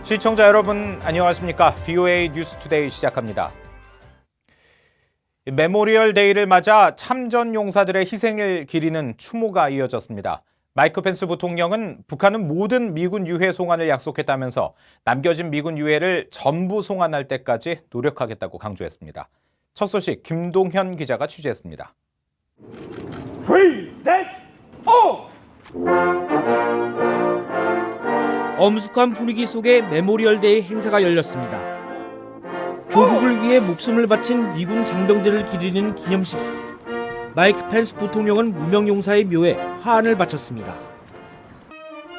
시청자 여러분 안녕하십니까? VOA 뉴스투데이 시작합니다. 메모리얼 데이를 맞아 참전 용사들의 희생을 기리는 추모가 이어졌습니다. 마이크 펜스 부통령은 북한은 모든 미군 유해 송환을 약속했다면서 남겨진 미군 유해를 전부 송환할 때까지 노력하겠다고 강조했습니다. 첫 소식 김동현 기자가 취재했습니다. 엄숙한 분위기 속에 메모리얼 데이 행사가 열렸습니다. 조국을 위해 목숨을 바친 미군 장병들을 기리는 기념식. 마이크 펜스 부통령은 무명 용사의 묘에 화환을 바쳤습니다.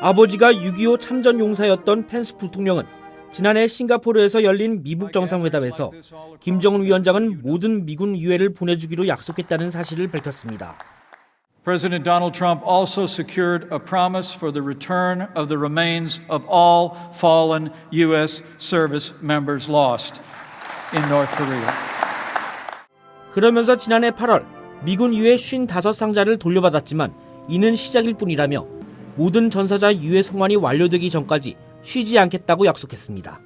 아버지가 6.25 참전 용사였던 펜스 부통령은 지난해 싱가포르에서 열린 미북 정상회담에서 김정은 위원장은 모든 미군 유해를 보내주기로 약속했다는 사실을 밝혔습니다. President Donald Trump also secured a promise for the return of the remains of all fallen U.S. service members lost in North Korea. 그러면서 지난해 8월 미군 유해 55상자를 돌려받았지만 이는 시작일 뿐이라며 모든 전사자 유해 송환이 완료되기 전까지 쉬지 않겠다고 약속했습니다.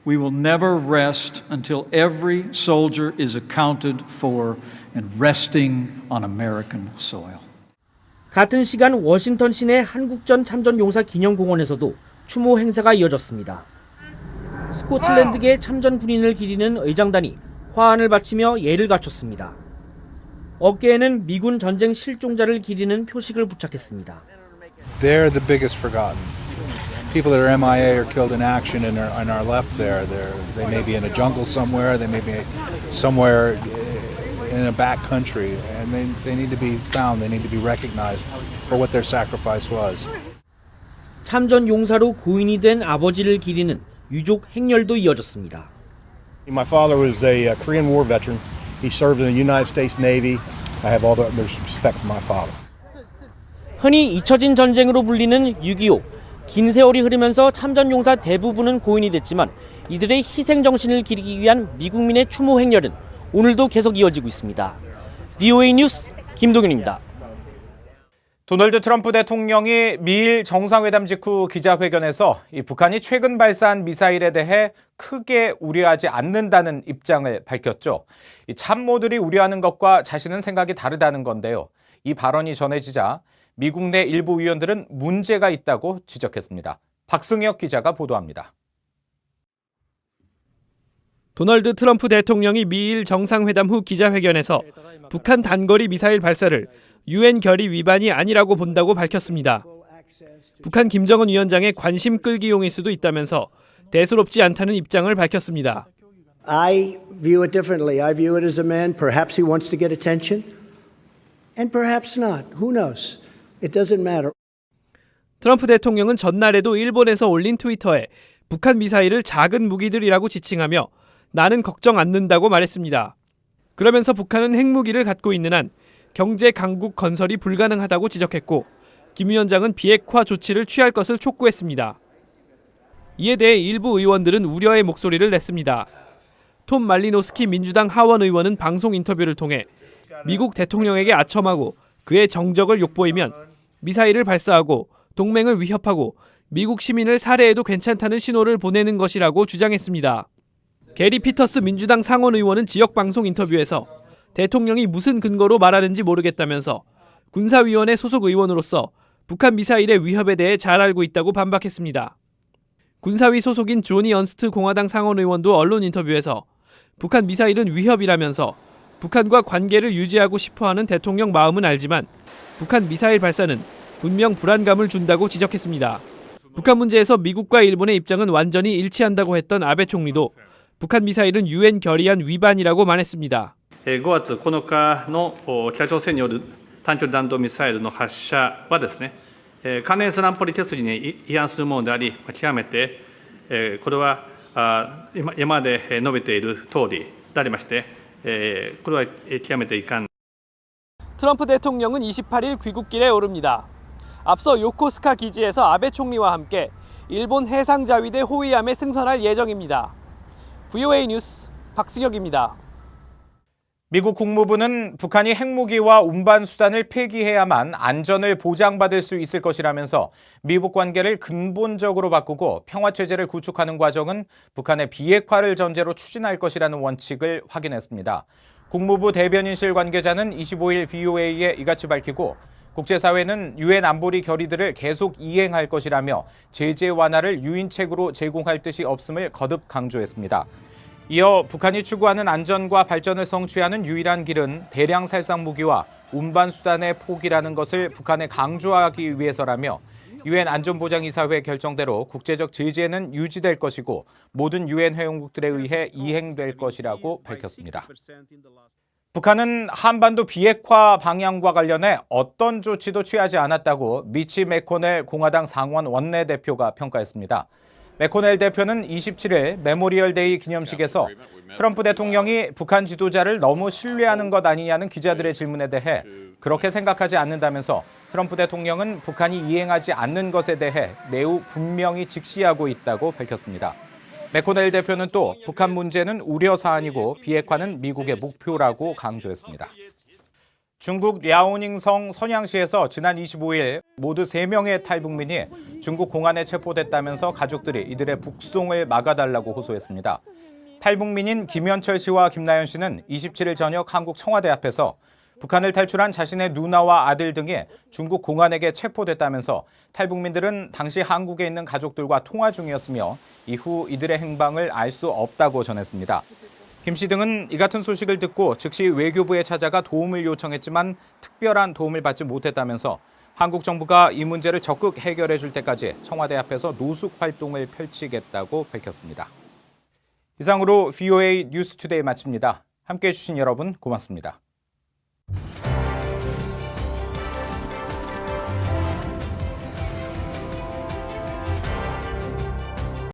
We will never rest until every soldier is accounted for and resting on American soil. 같은 시간 워싱턴 시내 한국전 참전 용사 기념공원에서도 추모 행사가 이어졌습니다. 스코틀랜드계 참전 군인을 기리는 의장단이 화환을 바치며 예를 갖췄습니다. 어깨에는 미군 전쟁 실종자를 기리는 표식을 부착했습니다. They're the biggest forgotten. People that are MIA or killed in action and are left there. They may be in a jungle somewhere. They may be somewhere in a back country, and they need to be found. They need to be recognized for what their sacrifice was. 참전 용사로 고인이 된 아버지를 기리는 유족 행렬도 이어졌습니다. My father was a Korean War veteran. He served in the United States Navy. I have all the respect for my father. 흔히 잊혀진 전쟁으로 불리는 6.25. 긴 세월이 흐르면서 참전 용사 대부분은 고인이 됐지만 이들의 희생 정신을 기리기 위한 미국민의 추모 행렬은 오늘도 계속 이어지고 있습니다. VOA 뉴스 김동현입니다. 도널드 트럼프 대통령이 미일 정상회담 직후 기자회견에서 북한이 최근 발사한 미사일에 대해 크게 우려하지 않는다는 입장을 밝혔죠. 참모들이 우려하는 것과 자신은 생각이 다르다는 건데요. 이 발언이 전해지자 미국 내 일부 의원들은 문제가 있다고 지적했습니다. 박승혁 기자가 보도합니다. 도널드 트럼프 대통령이 미일 정상회담 후 기자회견에서 북한 단거리 미사일 발사를 유엔 결의 위반이 아니라고 본다고 밝혔습니다. 북한 김정은 위원장의 관심 끌기용일 수도 있다면서 대수롭지 않다는 입장을 밝혔습니다. I view it differently. I view it as a man, perhaps he wants to get attention, and perhaps not. Who knows? It doesn't matter. 트럼프 대통령은 전날에도 일본에서 올린 트위터에 북한 미사일을 작은 무기들이라고 지칭하며 나는 걱정 않는다고 말했습니다. 그러면서 북한은 핵무기를 갖고 있는 한 경제 강국 건설이 불가능하다고 지적했고 김 위원장은 비핵화 조치를 취할 것을 촉구했습니다. 이에 대해 일부 의원들은 우려의 목소리를 냈습니다. 톰 말리노스키 민주당 하원 의원은 방송 인터뷰를 통해 미국 대통령에게 아첨하고 그의 정적을 욕보이면 미사일을 발사하고 동맹을 위협하고 미국 시민을 살해해도 괜찮다는 신호를 보내는 것이라고 주장했습니다. 게리 피터스 민주당 상원 의원은 지역방송 인터뷰에서 대통령이 무슨 근거로 말하는지 모르겠다면서 군사위원회 소속 의원으로서 북한 미사일의 위협에 대해 잘 알고 있다고 반박했습니다. 군사위 소속인 조니 언스트 공화당 상원 의원도 언론 인터뷰에서 북한 미사일은 위협이라면서 북한과 관계를 유지하고 싶어하는 대통령 마음은 알지만 북한 미사일 발사는 분명 불안감을 준다고 지적했습니다. 북한 문제에서 미국과 일본의 입장은 완전히 일치한다고 했던 아베 총리도 북한 미사일은 유엔 결의안 위반이라고 말했습니다. 5月9日の北朝鮮による短距離弾道ミサイルの発射はですね、関連する安保理決議に違反するものであり、極めてこれは今まで述べている通りでありまして、これは極めて遺憾。 트럼프 대통령은 28일 귀국길에 오릅니다. 앞서 요코스카 기지에서 아베 총리와 함께 일본 해상자위대 호위함에 승선할 예정입니다. VOA 뉴스 박승혁입니다. 미국 국무부는 북한이 핵무기와 운반 수단을 폐기해야만 안전을 보장받을 수 있을 것이라면서 미북 관계를 근본적으로 바꾸고 평화체제를 구축하는 과정은 북한의 비핵화를 전제로 추진할 것이라는 원칙을 확인했습니다. 국무부 대변인실 관계자는 25일 VOA에 이같이 밝히고 국제사회는 유엔 안보리 결의들을 계속 이행할 것이라며 제재 완화를 유인책으로 제공할 뜻이 없음을 거듭 강조했습니다. 이어 북한이 추구하는 안전과 발전을 성취하는 유일한 길은 대량 살상 무기와 운반 수단의 포기라는 것을 북한에 강조하기 위해서라며 유엔 안전보장이사회 결정대로 국제적 제재는 유지될 것이고 모든 유엔 회원국들에 의해 이행될 것이라고 밝혔습니다. 북한은 한반도 비핵화 방향과 관련해 어떤 조치도 취하지 않았다고 미치 매코넬 공화당 상원 원내대표가 평가했습니다. 매코넬 대표는 27일 메모리얼 데이 기념식에서 트럼프 대통령이 북한 지도자를 너무 신뢰하는 것 아니냐는 기자들의 질문에 대해 그렇게 생각하지 않는다면서 트럼프 대통령은 북한이 이행하지 않는 것에 대해 매우 분명히 직시하고 있다고 밝혔습니다. 매코넬 대표는 또 북한 문제는 우려 사안이고 비핵화는 미국의 목표라고 강조했습니다. 중국 랴오닝성 선양시에서 지난 25일 모두 3명의 탈북민이 중국 공안에 체포됐다면서 가족들이 이들의 북송을 막아달라고 호소했습니다. 탈북민인 김현철 씨와 김나연 씨는 27일 저녁 한국 청와대 앞에서 북한을 탈출한 자신의 누나와 아들 등이 중국 공안에게 체포됐다면서 탈북민들은 당시 한국에 있는 가족들과 통화 중이었으며 이후 이들의 행방을 알 수 없다고 전했습니다. 김 씨 등은 이 같은 소식을 듣고 즉시 외교부에 찾아가 도움을 요청했지만 특별한 도움을 받지 못했다면서 한국 정부가 이 문제를 적극 해결해 줄 때까지 청와대 앞에서 노숙 활동을 펼치겠다고 밝혔습니다. 이상으로 VOA 뉴스투데이 마칩니다. 함께해 주신 여러분 고맙습니다.